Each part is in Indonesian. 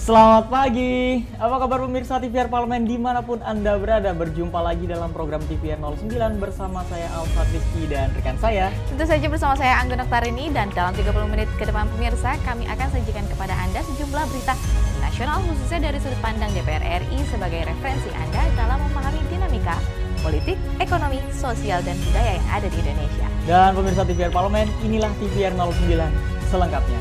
Selamat pagi, apa kabar pemirsa TVR Parlemen dimanapun Anda berada. Berjumpa lagi dalam program TVR 09 bersama saya Alfat Rizky dan rekan saya. Tentu saja bersama saya Anggun Oktarini, dan dalam 30 menit ke depan pemirsa kami akan sajikan kepada Anda sejumlah berita nasional khususnya dari sudut pandang DPR RI sebagai referensi Anda dalam memahami dinamika politik, ekonomi, sosial, dan budaya yang ada di Indonesia. Dan pemirsa TVR Parlemen, inilah TVR 09 selengkapnya.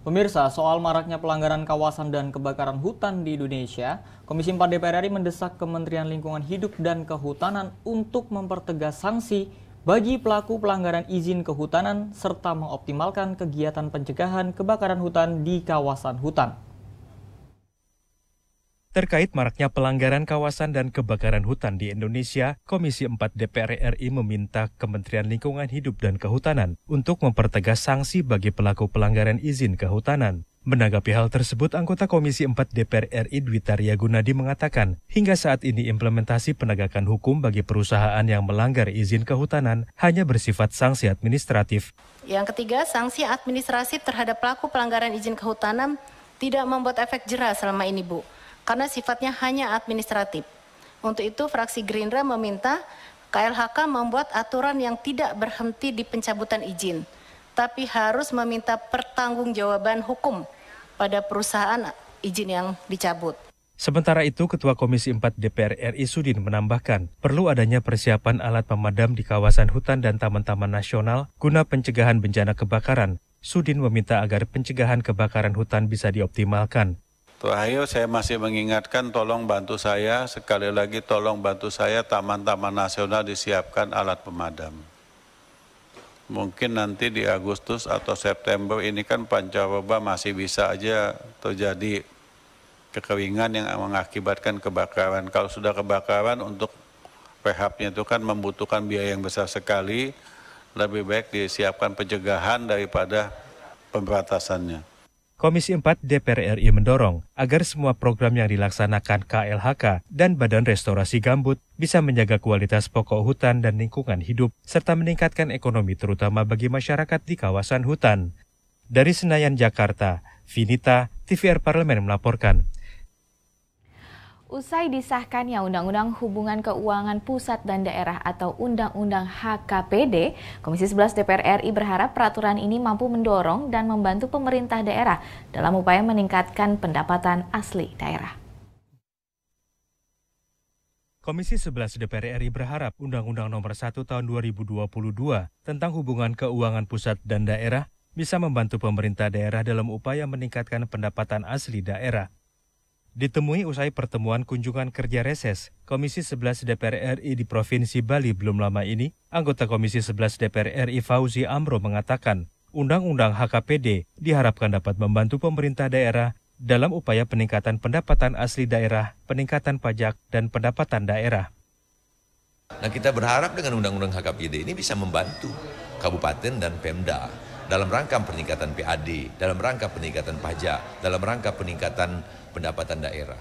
Pemirsa, soal maraknya pelanggaran kawasan dan kebakaran hutan di Indonesia, Komisi 4 DPR RI mendesak Kementerian Lingkungan Hidup dan Kehutanan untuk mempertegas sanksi bagi pelaku pelanggaran izin kehutanan serta mengoptimalkan kegiatan pencegahan kebakaran hutan di kawasan hutan. Terkait maraknya pelanggaran kawasan dan kebakaran hutan di Indonesia, Komisi 4 DPR RI meminta Kementerian Lingkungan Hidup dan Kehutanan untuk mempertegas sanksi bagi pelaku pelanggaran izin kehutanan. Menanggapi hal tersebut, anggota Komisi 4 DPR RI Dwi Tarya Gunadi mengatakan, hingga saat ini implementasi penegakan hukum bagi perusahaan yang melanggar izin kehutanan hanya bersifat sanksi administratif. Yang ketiga, sanksi administratif terhadap pelaku pelanggaran izin kehutanan tidak membuat efek jera selama ini, Bu, karena sifatnya hanya administratif. Untuk itu, fraksi Gerindra meminta KLHK membuat aturan yang tidak berhenti di pencabutan izin, tapi harus meminta pertanggungjawaban hukum pada perusahaan izin yang dicabut. Sementara itu, Ketua Komisi 4 DPR RI Sudin menambahkan, perlu adanya persiapan alat pemadam di kawasan hutan dan taman-taman nasional guna pencegahan bencana kebakaran. Sudin meminta agar pencegahan kebakaran hutan bisa dioptimalkan. Ayo, saya masih mengingatkan, tolong bantu saya, sekali lagi tolong bantu saya, taman-taman nasional disiapkan alat pemadam. Mungkin nanti di Agustus atau September ini kan pancaroba masih bisa aja terjadi kekeringan yang mengakibatkan kebakaran. Kalau sudah kebakaran, untuk rehabnya itu kan membutuhkan biaya yang besar sekali, lebih baik disiapkan pencegahan daripada pemberantasannya. Komisi 4 DPR RI mendorong agar semua program yang dilaksanakan KLHK dan Badan Restorasi Gambut bisa menjaga kualitas pokok hutan dan lingkungan hidup, serta meningkatkan ekonomi terutama bagi masyarakat di kawasan hutan. Dari Senayan, Jakarta, Vinita, TVR Parlemen melaporkan. Usai disahkannya Undang-Undang Hubungan Keuangan Pusat dan Daerah atau Undang-Undang HKPD, Komisi 11 DPR RI berharap peraturan ini mampu mendorong dan membantu pemerintah daerah dalam upaya meningkatkan pendapatan asli daerah. Komisi 11 DPR RI berharap Undang-Undang Nomor 1 Tahun 2022 tentang Hubungan Keuangan Pusat dan Daerah bisa membantu pemerintah daerah dalam upaya meningkatkan pendapatan asli daerah. Ditemui usai pertemuan kunjungan kerja reses Komisi 11 DPR RI di Provinsi Bali belum lama ini, anggota Komisi 11 DPR RI Fauzi Amro mengatakan, Undang-Undang HKPD diharapkan dapat membantu pemerintah daerah dalam upaya peningkatan pendapatan asli daerah, peningkatan pajak, dan pendapatan daerah. Nah, kita berharap dengan Undang-Undang HKPD ini bisa membantu kabupaten dan Pemda dalam rangka peningkatan PAD, dalam rangka peningkatan pajak, dalam rangka peningkatan pendapatan daerah.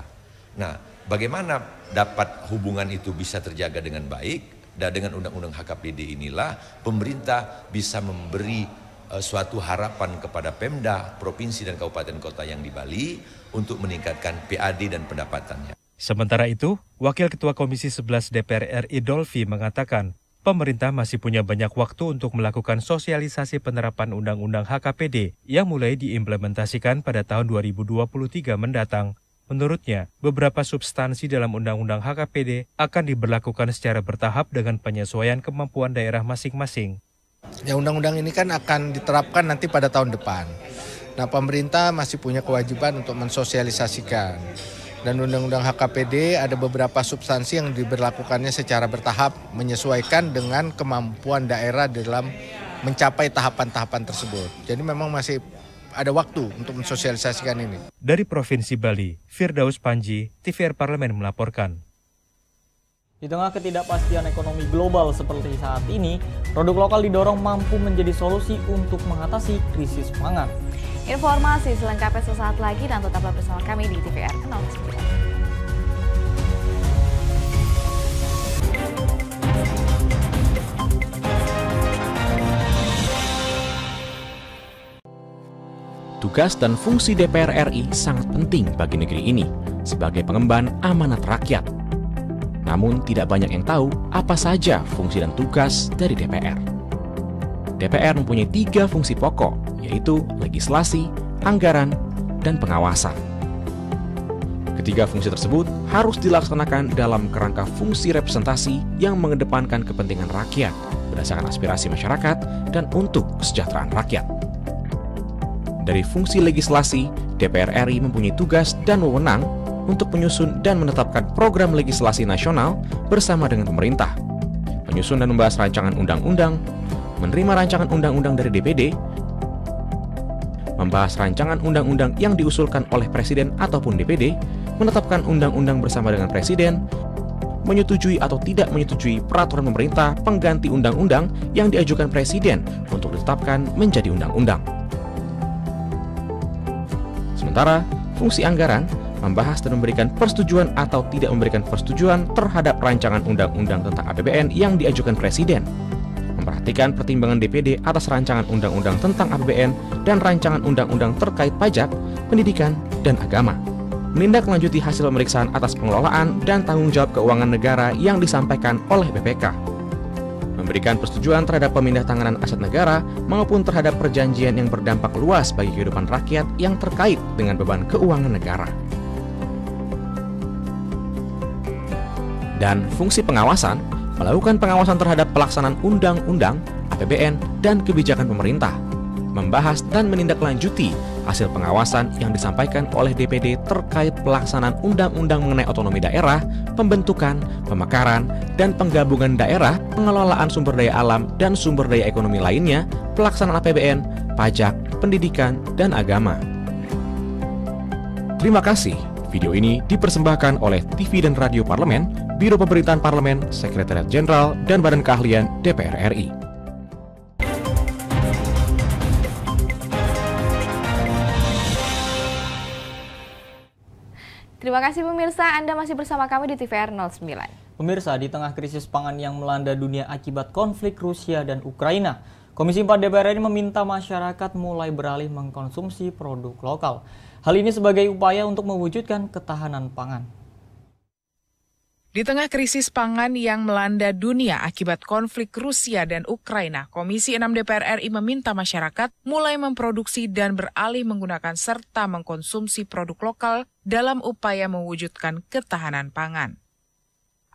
Nah, bagaimana dapat hubungan itu bisa terjaga dengan baik? Dan dengan Undang-Undang HKPD inilah pemerintah bisa memberi suatu harapan kepada Pemda, provinsi dan kabupaten kota yang di Bali untuk meningkatkan PAD dan pendapatannya. Sementara itu, Wakil Ketua Komisi 11 DPR RI Dolfi mengatakan, pemerintah masih punya banyak waktu untuk melakukan sosialisasi penerapan Undang-Undang HKPD yang mulai diimplementasikan pada tahun 2023 mendatang. Menurutnya, beberapa substansi dalam Undang-Undang HKPD akan diberlakukan secara bertahap dengan penyesuaian kemampuan daerah masing-masing. Ya, undang-undang ini kan akan diterapkan nanti pada tahun depan. Nah, pemerintah masih punya kewajiban untuk mensosialisasikan. Dan Undang-Undang HKPD ada beberapa substansi yang diberlakukannya secara bertahap menyesuaikan dengan kemampuan daerah dalam mencapai tahapan-tahapan tersebut. Jadi memang masih ada waktu untuk mensosialisasikan ini. Dari Provinsi Bali, Firdaus Panji, TVR Parlemen melaporkan. Di tengah ketidakpastian ekonomi global seperti saat ini, produk lokal didorong mampu menjadi solusi untuk mengatasi krisis pangan. Informasi selengkapnya sesaat lagi dan tetaplah bersama kami di TVR 09. tugas dan fungsi DPR RI sangat penting bagi negeri ini sebagai pengemban amanat rakyat. Namun tidak banyak yang tahu apa saja fungsi dan tugas dari DPR. DPR mempunyai 3 fungsi pokok, yaitu legislasi, anggaran, dan pengawasan. Ketiga fungsi tersebut harus dilaksanakan dalam kerangka fungsi representasi yang mengedepankan kepentingan rakyat berdasarkan aspirasi masyarakat dan untuk kesejahteraan rakyat. Dari fungsi legislasi, DPR RI mempunyai tugas dan wewenang untuk menyusun dan menetapkan program legislasi nasional bersama dengan pemerintah, menyusun dan membahas rancangan undang-undang, menerima rancangan undang-undang dari DPD, membahas rancangan undang-undang yang diusulkan oleh Presiden ataupun DPD, menetapkan undang-undang bersama dengan Presiden, menyetujui atau tidak menyetujui peraturan pemerintah pengganti undang-undang yang diajukan Presiden untuk ditetapkan menjadi undang-undang. Sementara, fungsi anggaran membahas dan memberikan persetujuan atau tidak memberikan persetujuan terhadap rancangan undang-undang tentang APBN yang diajukan Presiden, memperhatikan pertimbangan DPD atas rancangan undang-undang tentang APBN dan rancangan undang-undang terkait pajak, pendidikan, dan agama, menindaklanjuti hasil pemeriksaan atas pengelolaan dan tanggung jawab keuangan negara yang disampaikan oleh BPK, memberikan persetujuan terhadap pemindah tanganan aset negara maupun terhadap perjanjian yang berdampak luas bagi kehidupan rakyat yang terkait dengan beban keuangan negara. Dan fungsi pengawasan melakukan pengawasan terhadap pelaksanaan undang-undang, APBN, dan kebijakan pemerintah, membahas dan menindaklanjuti hasil pengawasan yang disampaikan oleh DPD terkait pelaksanaan undang-undang mengenai otonomi daerah, pembentukan, pemekaran, dan penggabungan daerah, pengelolaan sumber daya alam dan sumber daya ekonomi lainnya, pelaksanaan APBN, pajak, pendidikan, dan agama. Terima kasih. Video ini dipersembahkan oleh TV dan Radio Parlemen, Biro Pemerintahan Parlemen, Sekretariat Jenderal, dan Badan Keahlian DPR RI. Terima kasih pemirsa, Anda masih bersama kami di TVR 09. Pemirsa, di tengah krisis pangan yang melanda dunia akibat konflik Rusia dan Ukraina, Komisi 4 DPR RI meminta masyarakat mulai beralih mengkonsumsi produk lokal. Hal ini sebagai upaya untuk mewujudkan ketahanan pangan. Di tengah krisis pangan yang melanda dunia akibat konflik Rusia dan Ukraina, Komisi 6 DPR RI meminta masyarakat mulai memproduksi dan beralih menggunakan serta mengkonsumsi produk lokal dalam upaya mewujudkan ketahanan pangan.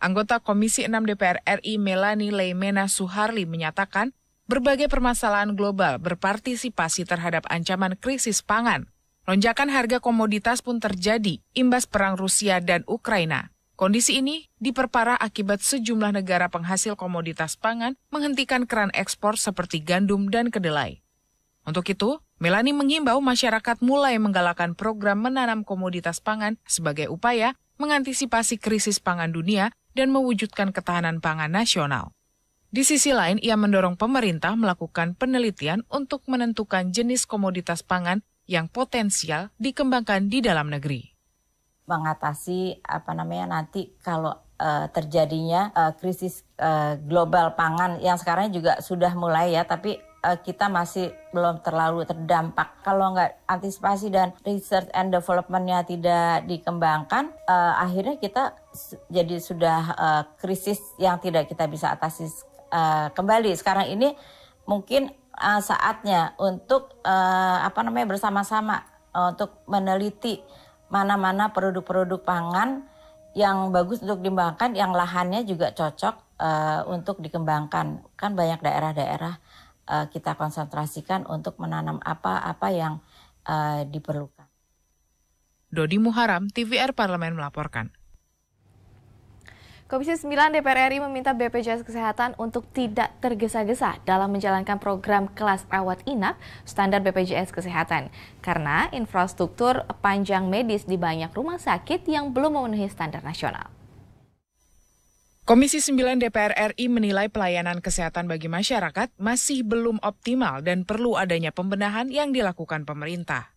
Anggota Komisi 6 DPR RI Melanie Leimena Suharli menyatakan, berbagai permasalahan global berpartisipasi terhadap ancaman krisis pangan. Lonjakan harga komoditas pun terjadi imbas perang Rusia dan Ukraina. Kondisi ini diperparah akibat sejumlah negara penghasil komoditas pangan menghentikan keran ekspor seperti gandum dan kedelai. Untuk itu, Melanie menghimbau masyarakat mulai menggalakkan program menanam komoditas pangan sebagai upaya mengantisipasi krisis pangan dunia dan mewujudkan ketahanan pangan nasional. Di sisi lain, ia mendorong pemerintah melakukan penelitian untuk menentukan jenis komoditas pangan yang potensial dikembangkan di dalam negeri. Mengatasi nanti kalau terjadinya krisis global pangan yang sekarang juga sudah mulai ya, tapi kita masih belum terlalu terdampak. Kalau nggak antisipasi dan research and development-nya tidak dikembangkan, akhirnya kita jadi sudah krisis yang tidak kita bisa atasi kembali. Sekarang ini mungkin saatnya untuk bersama-sama untuk meneliti mana-mana produk-produk pangan yang bagus untuk dikembangkan, yang lahannya juga cocok untuk dikembangkan. Kan banyak daerah-daerah kita konsentrasikan untuk menanam apa-apa yang diperlukan. Dodi Muharam, TVR Parlemen melaporkan. Komisi 9 DPR RI meminta BPJS Kesehatan untuk tidak tergesa-gesa dalam menjalankan program kelas rawat inap standar BPJS Kesehatan karena infrastruktur panjang medis di banyak rumah sakit yang belum memenuhi standar nasional. Komisi 9 DPR RI menilai pelayanan kesehatan bagi masyarakat masih belum optimal dan perlu adanya pembenahan yang dilakukan pemerintah.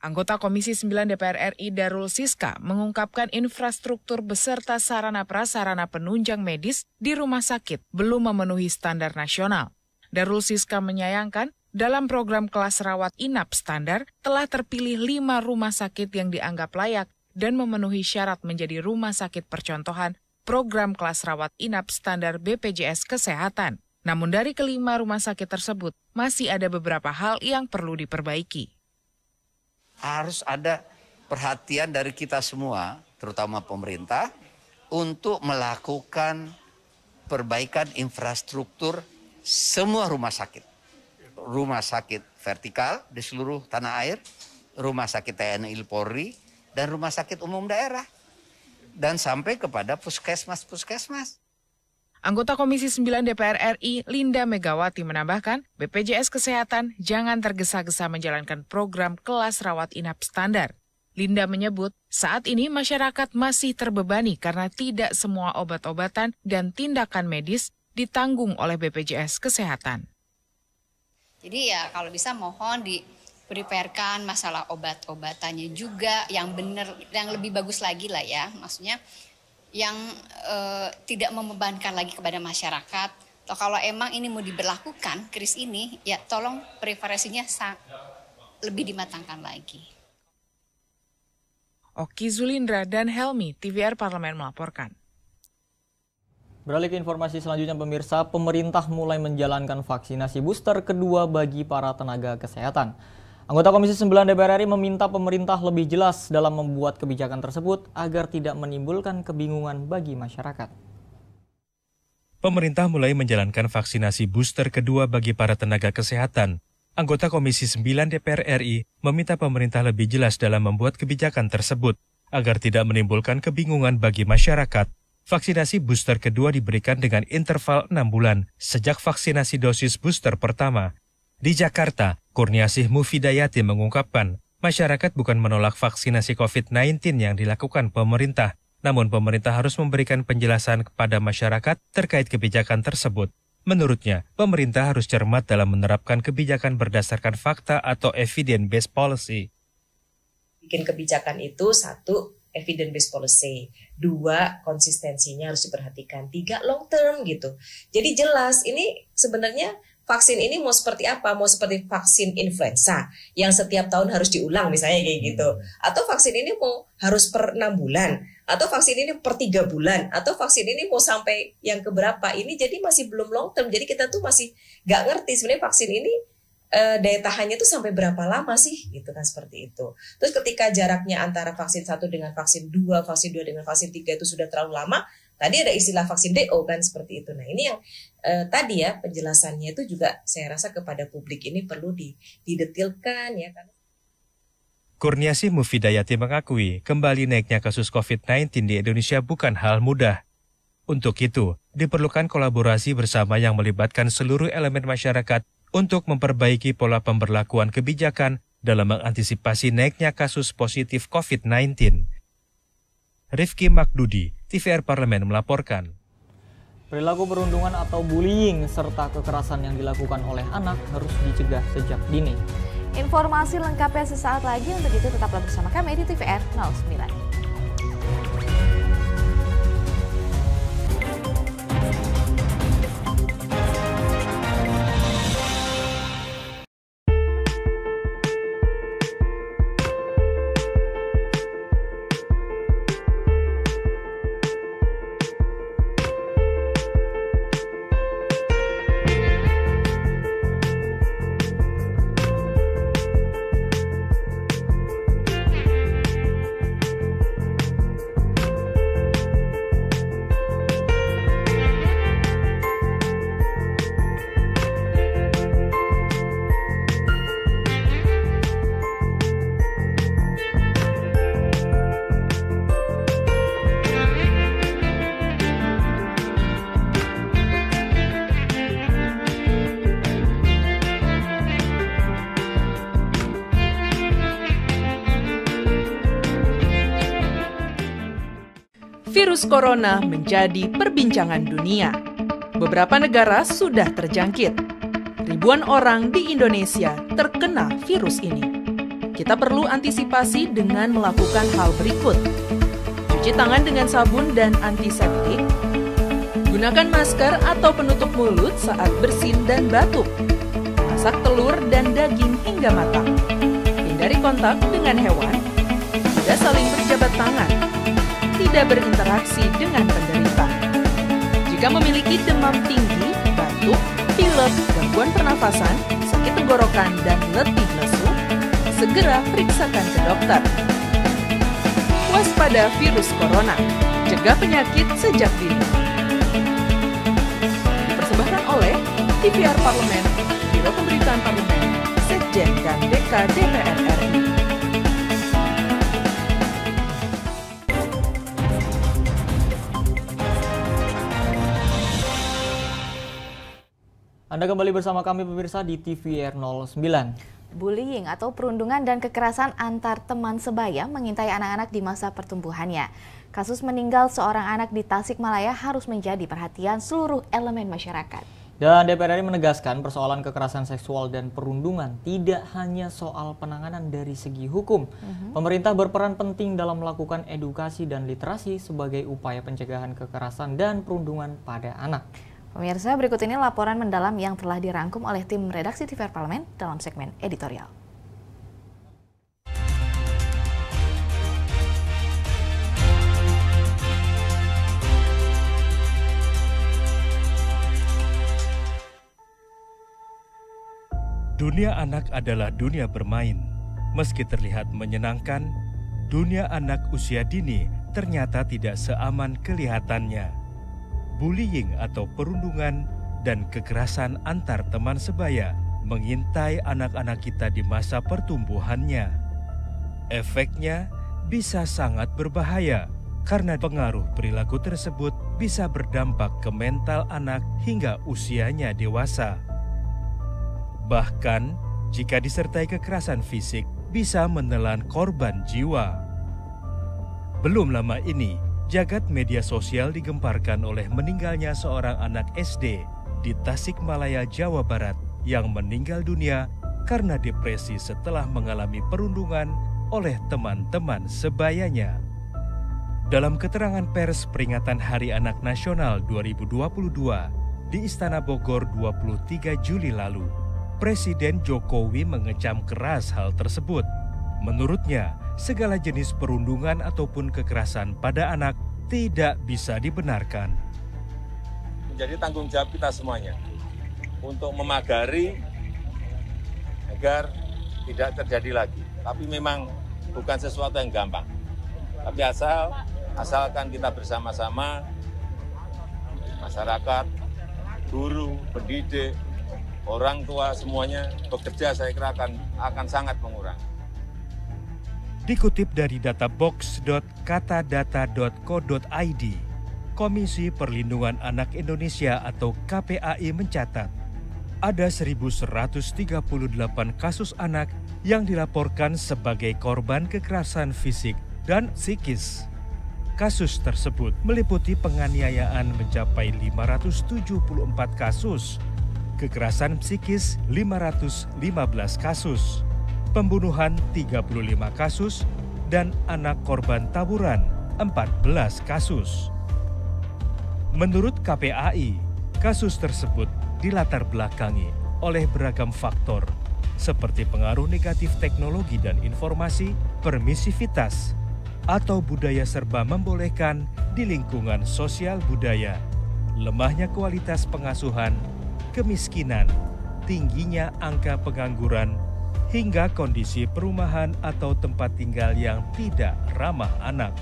Anggota Komisi 9 DPR RI Darul Siska mengungkapkan infrastruktur beserta sarana-prasarana penunjang medis di rumah sakit belum memenuhi standar nasional. Darul Siska menyayangkan dalam program kelas rawat inap standar telah terpilih 5 rumah sakit yang dianggap layak dan memenuhi syarat menjadi rumah sakit percontohan program kelas rawat inap standar BPJS Kesehatan. Namun dari kelima rumah sakit tersebut, masih ada beberapa hal yang perlu diperbaiki. Harus ada perhatian dari kita semua, terutama pemerintah, untuk melakukan perbaikan infrastruktur semua rumah sakit. Rumah sakit vertikal di seluruh tanah air, rumah sakit TNI Polri, dan rumah sakit umum daerah. Dan sampai kepada puskesmas-puskesmas. Anggota Komisi 9 DPR RI, Linda Megawati menambahkan, BPJS Kesehatan jangan tergesa-gesa menjalankan program kelas rawat inap standar. Linda menyebut, saat ini masyarakat masih terbebani karena tidak semua obat-obatan dan tindakan medis ditanggung oleh BPJS Kesehatan. Jadi ya kalau bisa mohon di-preparekan masalah obat-obatannya juga yang benar, yang lebih bagus lagi lah ya. Maksudnya yang tidak membebankan lagi kepada masyarakat. Atau kalau emang ini mau diberlakukan, kris ini, ya tolong preparasinya lebih dimatangkan lagi. Oki Zulindra dan Helmi, TVR Parlemen melaporkan. Beralih ke informasi selanjutnya pemirsa, pemerintah mulai menjalankan vaksinasi booster kedua bagi para tenaga kesehatan. Anggota Komisi 9 DPR RI meminta pemerintah lebih jelas dalam membuat kebijakan tersebut agar tidak menimbulkan kebingungan bagi masyarakat. Pemerintah mulai menjalankan vaksinasi booster kedua bagi para tenaga kesehatan. Anggota Komisi 9 DPR RI meminta pemerintah lebih jelas dalam membuat kebijakan tersebut agar tidak menimbulkan kebingungan bagi masyarakat. Vaksinasi booster kedua diberikan dengan interval 6 bulan sejak vaksinasi dosis booster pertama. Di Jakarta, Kurniasih Mufidayati mengungkapkan, masyarakat bukan menolak vaksinasi COVID-19 yang dilakukan pemerintah, namun pemerintah harus memberikan penjelasan kepada masyarakat terkait kebijakan tersebut. Menurutnya, pemerintah harus cermat dalam menerapkan kebijakan berdasarkan fakta atau evidence-based policy. Bikin kebijakan itu 1, evidence-based policy. 2, konsistensinya harus diperhatikan. 3, long term gitu. Jadi jelas, ini sebenarnya vaksin ini mau seperti apa? Mau seperti vaksin influenza yang setiap tahun harus diulang misalnya kayak gitu. Atau vaksin ini mau harus per 6 bulan. Atau vaksin ini per 3 bulan. Atau vaksin ini mau sampai yang keberapa. Ini jadi masih belum long term. Jadi kita tuh masih nggak ngerti sebenarnya vaksin ini daya tahannya tuh sampai berapa lama sih? Gitu kan seperti itu. Terus ketika jaraknya antara vaksin 1 dengan vaksin 2, vaksin 2 dengan vaksin 3 itu sudah terlalu lama. Tadi ada istilah vaksin DO kan seperti itu. Nah ini yang tadi ya penjelasannya itu juga saya rasa kepada publik ini perlu didetilkan ya kan. Kurniasih Mufidayati mengakui kembali naiknya kasus COVID-19 di Indonesia bukan hal mudah. Untuk itu, diperlukan kolaborasi bersama yang melibatkan seluruh elemen masyarakat untuk memperbaiki pola pemberlakuan kebijakan dalam mengantisipasi naiknya kasus positif COVID-19. Rifki Makdudi, TVR Parlemen melaporkan. Perilaku perundungan atau bullying serta kekerasan yang dilakukan oleh anak harus dicegah sejak dini. Informasi lengkapnya sesaat lagi, untuk itu tetaplah bersama kami di TVR 09. Virus corona menjadi perbincangan dunia. Beberapa negara sudah terjangkit. Ribuan orang di Indonesia terkena virus ini. Kita perlu antisipasi dengan melakukan hal berikut. Cuci tangan dengan sabun dan antiseptik. Gunakan masker atau penutup mulut saat bersin dan batuk. masak telur dan daging hingga matang. Hindari kontak dengan hewan, tidak saling berjabat tangan, tidak berinteraksi dengan penderita. Jika memiliki demam tinggi, batuk, pilek, gangguan pernafasan, sakit tenggorokan, dan letih lesu, segera periksakan ke dokter. Waspada virus corona, cegah penyakit sejak dini. Dipersembahkan oleh TVR Parlemen, Biro Pemberitaan Parlemen, Sekjen dan DK DPR RI. Anda kembali bersama kami pemirsa di TVR 09. Bullying atau perundungan dan kekerasan antar teman sebaya mengintai anak-anak di masa pertumbuhannya. Kasus meninggal seorang anak di Tasikmalaya harus menjadi perhatian seluruh elemen masyarakat. Dan DPR RI menegaskan persoalan kekerasan seksual dan perundungan tidak hanya soal penanganan dari segi hukum. Pemerintah berperan penting dalam melakukan edukasi dan literasi sebagai upaya pencegahan kekerasan dan perundungan pada anak. Pemirsa, berikut ini laporan mendalam yang telah dirangkum oleh tim redaksi TVR Parlemen dalam segmen editorial. Dunia anak adalah dunia bermain. Meski terlihat menyenangkan, dunia anak usia dini ternyata tidak seaman kelihatannya. Bullying atau perundungan dan kekerasan antar teman sebaya mengintai anak-anak kita di masa pertumbuhannya. Efeknya bisa sangat berbahaya karena pengaruh perilaku tersebut bisa berdampak ke mental anak hingga usianya dewasa. Bahkan, jika disertai kekerasan fisik, bisa menelan korban jiwa. Belum lama ini, jagat media sosial digemparkan oleh meninggalnya seorang anak SD di Tasikmalaya, Jawa Barat yang meninggal dunia karena depresi setelah mengalami perundungan oleh teman-teman sebayanya. Dalam keterangan pers peringatan Hari Anak Nasional 2022 di Istana Bogor 23 Juli lalu, Presiden Jokowi mengecam keras hal tersebut. Menurutnya, segala jenis perundungan ataupun kekerasan pada anak tidak bisa dibenarkan. Menjadi tanggung jawab kita semuanya untuk memagari agar tidak terjadi lagi. Tapi memang bukan sesuatu yang gampang. Tapi asalkan kita bersama-sama, masyarakat, guru, pendidik, orang tua semuanya bekerja, saya kira akan sangat mengurangi. Dikutip dari data box.katadata.co.id, Komisi Perlindungan Anak Indonesia atau KPAI mencatat, ada 1.138 kasus anak yang dilaporkan sebagai korban kekerasan fisik dan psikis. Kasus tersebut meliputi penganiayaan mencapai 574 kasus, kekerasan psikis 515 kasus, pembunuhan 35 kasus, dan anak korban tawuran 14 kasus. Menurut KPAI, kasus tersebut dilatar belakangi oleh beragam faktor seperti pengaruh negatif teknologi dan informasi, permisivitas, atau budaya serba membolehkan di lingkungan sosial budaya, lemahnya kualitas pengasuhan, kemiskinan, tingginya angka pengangguran, hingga kondisi perumahan atau tempat tinggal yang tidak ramah anak.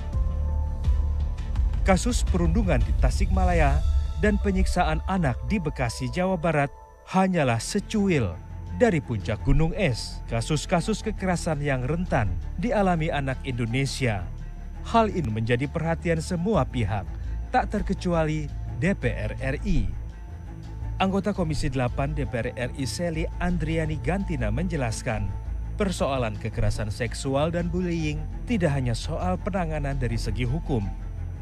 Kasus perundungan di Tasikmalaya dan penyiksaan anak di Bekasi, Jawa Barat hanyalah secuil dari puncak gunung es kasus-kasus kekerasan yang rentan dialami anak Indonesia. Hal ini menjadi perhatian semua pihak, tak terkecuali DPR RI. Anggota Komisi 8 DPR RI Seli Andriani Gantina menjelaskan, persoalan kekerasan seksual dan bullying tidak hanya soal penanganan dari segi hukum.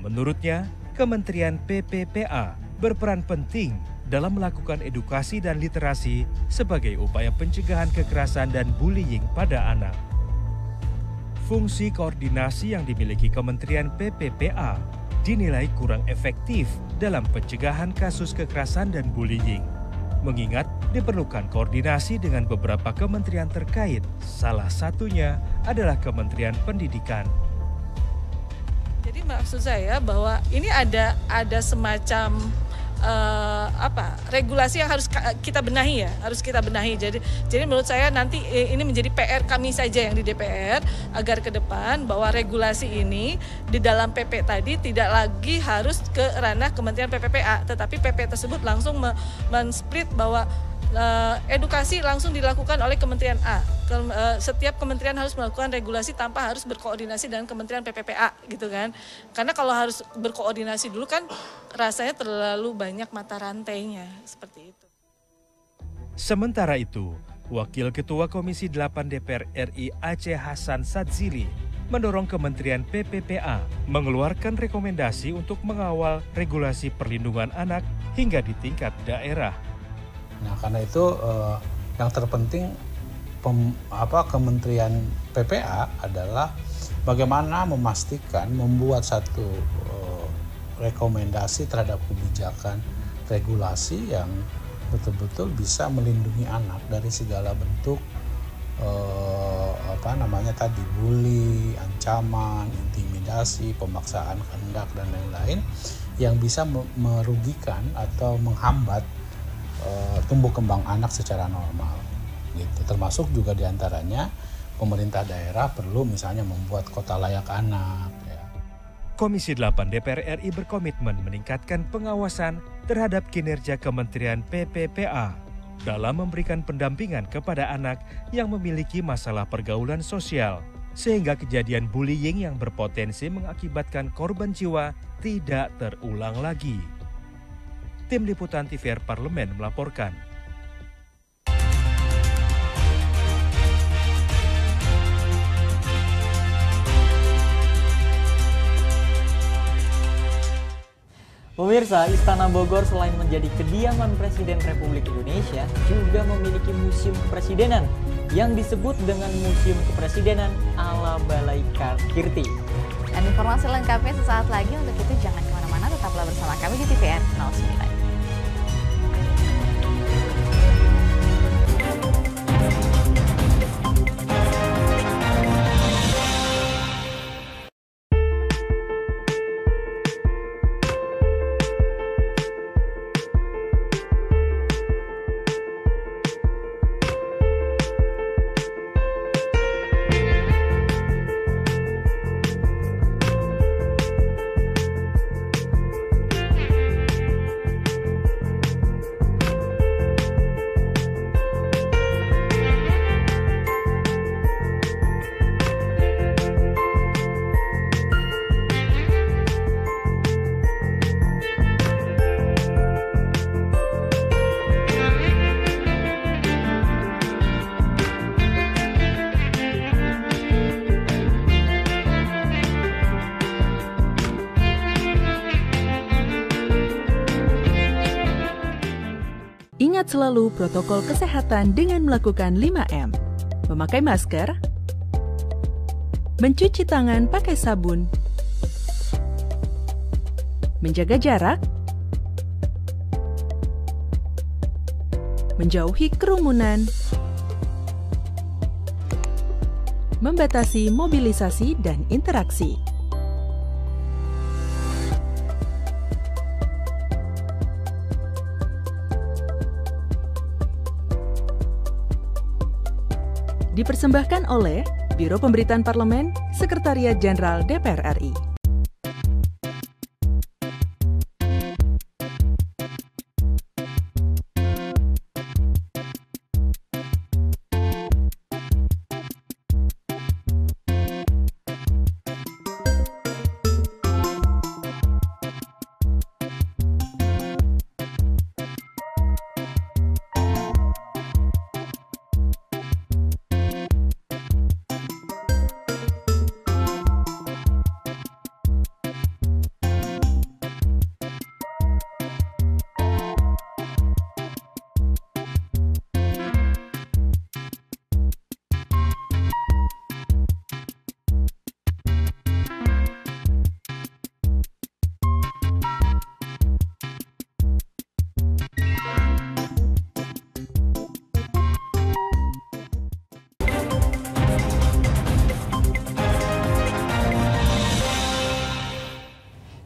Menurutnya, Kementerian PPPA berperan penting dalam melakukan edukasi dan literasi sebagai upaya pencegahan kekerasan dan bullying pada anak. Fungsi koordinasi yang dimiliki Kementerian PPPA dinilai kurang efektif dalam pencegahan kasus kekerasan dan bullying. mengingat diperlukan koordinasi dengan beberapa kementerian terkait. Salah satunya adalah Kementerian Pendidikan. Jadi maksud saya bahwa ini ada semacam regulasi yang harus kita benahi ya, harus kita benahi. Jadi menurut saya nanti ini menjadi PR kami saja yang di DPR agar ke depan bahwa regulasi ini di dalam PP tadi tidak lagi harus ke ranah Kementerian PPPA, tetapi PP tersebut langsung men-split bahwa edukasi langsung dilakukan oleh Kementerian A. Setiap kementerian harus melakukan regulasi tanpa harus berkoordinasi dengan Kementerian PPPA gitu kan. Karena kalau harus berkoordinasi dulu kan rasanya terlalu banyak mata rantainya seperti itu. Sementara itu, Wakil Ketua Komisi 8 DPR RI Aceh Hasan Sadzili mendorong Kementerian PPPA mengeluarkan rekomendasi untuk mengawal regulasi perlindungan anak hingga di tingkat daerah. Nah, karena itu yang terpenting Kementerian PPA adalah bagaimana memastikan membuat satu rekomendasi terhadap kebijakan regulasi yang betul-betul bisa melindungi anak dari segala bentuk bully, ancaman, intimidasi, pemaksaan kehendak dan lain-lain yang bisa merugikan atau menghambat tumbuh kembang anak secara normal gitu. Termasuk juga diantaranya pemerintah daerah perlu misalnya membuat kota layak anak ya. Komisi 8 DPR RI berkomitmen meningkatkan pengawasan terhadap kinerja Kementerian PPPA dalam memberikan pendampingan kepada anak yang memiliki masalah pergaulan sosial sehingga kejadian bullying yang berpotensi mengakibatkan korban jiwa tidak terulang lagi. Tim Liputan TVR Parlemen melaporkan. Pemirsa, Istana Bogor selain menjadi kediaman Presiden Republik Indonesia, juga memiliki museum kepresidenan yang disebut dengan Museum Kepresidenan ala Balai Kartirti. Dan informasi lengkapnya sesaat lagi. Untuk itu jangan kemana-mana, tetaplah bersama kami di TVR 09. Ingat selalu protokol kesehatan dengan melakukan 5M. Memakai masker, mencuci tangan pakai sabun, menjaga jarak, menjauhi kerumunan, membatasi mobilisasi dan interaksi. Dipersembahkan oleh Biro Pemberitaan Parlemen, Sekretariat Jenderal DPR RI.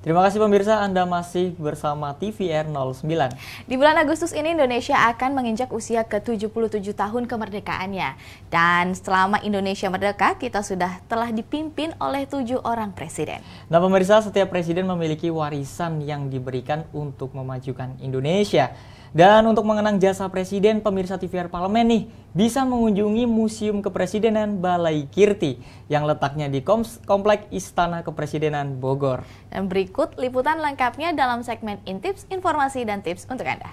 Terima kasih pemirsa, Anda masih bersama TVR 09. Di bulan Agustus ini Indonesia akan menginjak usia ke-77 tahun kemerdekaannya. Dan selama Indonesia merdeka, kita telah dipimpin oleh 7 orang presiden. Nah pemirsa, setiap presiden memiliki warisan yang diberikan untuk memajukan Indonesia. Dan untuk mengenang jasa presiden, pemirsa TVR Parlemen nih bisa mengunjungi Museum Kepresidenan Balai Kirti yang letaknya di Komplek Istana Kepresidenan Bogor. Dan berikut liputan lengkapnya dalam segmen Intips, informasi dan tips untuk Anda.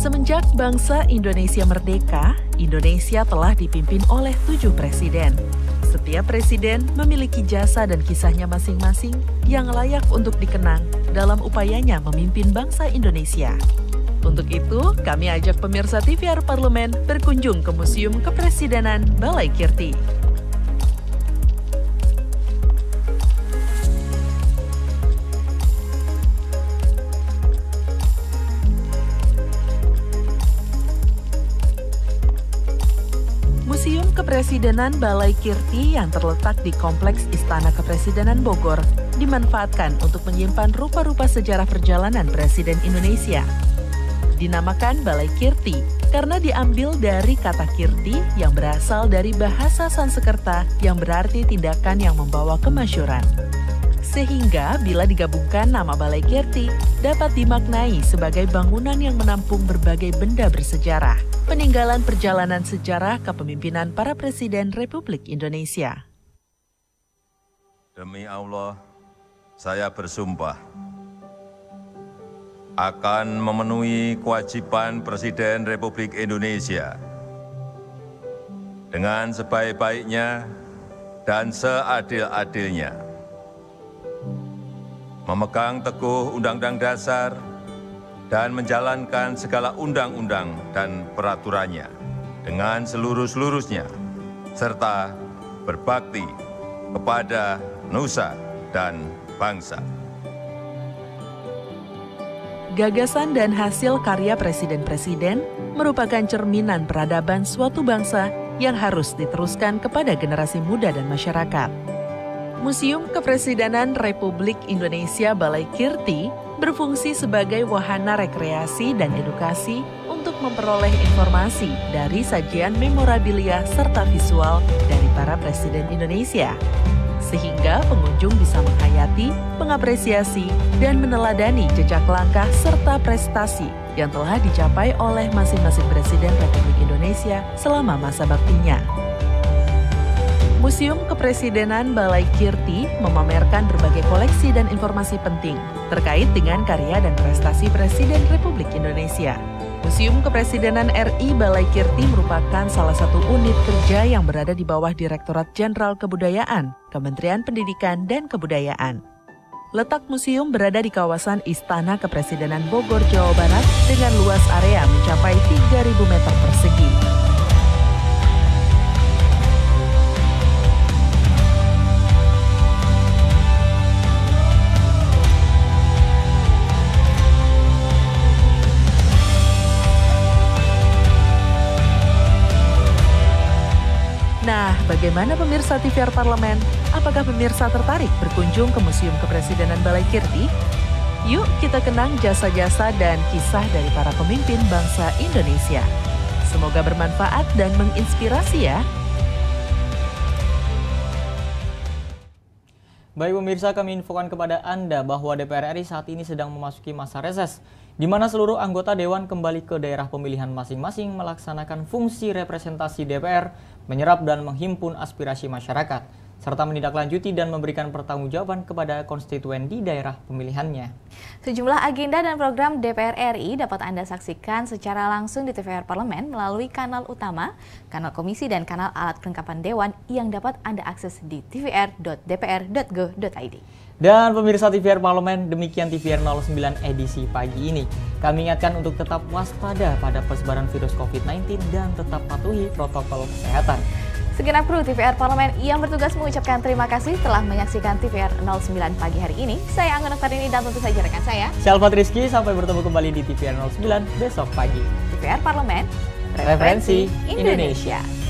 Semenjak bangsa Indonesia merdeka, Indonesia telah dipimpin oleh 7 presiden. Setiap presiden memiliki jasa dan kisahnya masing-masing yang layak untuk dikenang dalam upayanya memimpin bangsa Indonesia. Untuk itu, kami ajak pemirsa TVR Parlemen berkunjung ke Museum Kepresidenan Balai Kirti. Museum Kepresidenan Balai Kirti yang terletak di Kompleks Istana Kepresidenan Bogor dimanfaatkan untuk menyimpan rupa-rupa sejarah perjalanan Presiden Indonesia. Dinamakan Balai Kirti karena diambil dari kata kirti yang berasal dari bahasa Sanskerta yang berarti tindakan yang membawa kemasyhuran. Sehingga bila digabungkan nama Balai Kirti dapat dimaknai sebagai bangunan yang menampung berbagai benda bersejarah, peninggalan perjalanan sejarah kepemimpinan para Presiden Republik Indonesia. Demi Allah, saya bersumpah akan memenuhi kewajiban Presiden Republik Indonesia dengan sebaik-baiknya dan seadil-adilnya, memegang teguh Undang-Undang Dasar dan menjalankan segala undang-undang dan peraturannya dengan seluruh-seluruhnya, serta berbakti kepada nusa dan bangsa. Gagasan dan hasil karya presiden-presiden merupakan cerminan peradaban suatu bangsa yang harus diteruskan kepada generasi muda dan masyarakat. Museum Kepresidenan Republik Indonesia Balai Kirti berfungsi sebagai wahana rekreasi dan edukasi untuk memperoleh informasi dari sajian memorabilia serta visual dari para presiden Indonesia. Sehingga pengunjung bisa menghayati, mengapresiasi, dan meneladani jejak langkah serta prestasi yang telah dicapai oleh masing-masing Presiden Republik Indonesia selama masa baktinya. Museum Kepresidenan Balai Kirti memamerkan berbagai koleksi dan informasi penting terkait dengan karya dan prestasi Presiden Republik Indonesia. Museum Kepresidenan RI Balai Kirti merupakan salah satu unit kerja yang berada di bawah Direktorat Jenderal Kebudayaan, Kementerian Pendidikan dan Kebudayaan. Letak museum berada di kawasan Istana Kepresidenan Bogor, Jawa Barat dengan luas area mencapai 3.000 meter persegi. Nah, bagaimana pemirsa TVR Parlemen? Apakah pemirsa tertarik berkunjung ke Museum Kepresidenan Balai Kirti? Yuk kita kenang jasa-jasa dan kisah dari para pemimpin bangsa Indonesia. Semoga bermanfaat dan menginspirasi ya. Baik pemirsa, kami infokan kepada Anda bahwa DPR RI saat ini sedang memasuki masa reses, di mana seluruh anggota Dewan kembali ke daerah pemilihan masing-masing melaksanakan fungsi representasi DPR, menyerap dan menghimpun aspirasi masyarakat. serta menindaklanjuti dan memberikan pertanggungjawaban kepada konstituen di daerah pemilihannya. Sejumlah agenda dan program DPR RI dapat Anda saksikan secara langsung di TVR Parlemen melalui kanal utama, kanal komisi, dan kanal alat kelengkapan Dewan yang dapat Anda akses di tvr.dpr.go.id. Dan pemirsa TVR Parlemen, demikian TVR 09 edisi pagi ini. Kami ingatkan untuk tetap waspada pada persebaran virus COVID-19 dan tetap patuhi protokol kesehatan. Segenap kru TVR Parlemen yang bertugas mengucapkan terima kasih telah menyaksikan TVR 09 pagi hari ini. Saya Angga Noktarini dan tentu saja rekan saya Syalfat Rizky. Sampai bertemu kembali di TVR 09 besok pagi. TVR Parlemen, referensi Indonesia.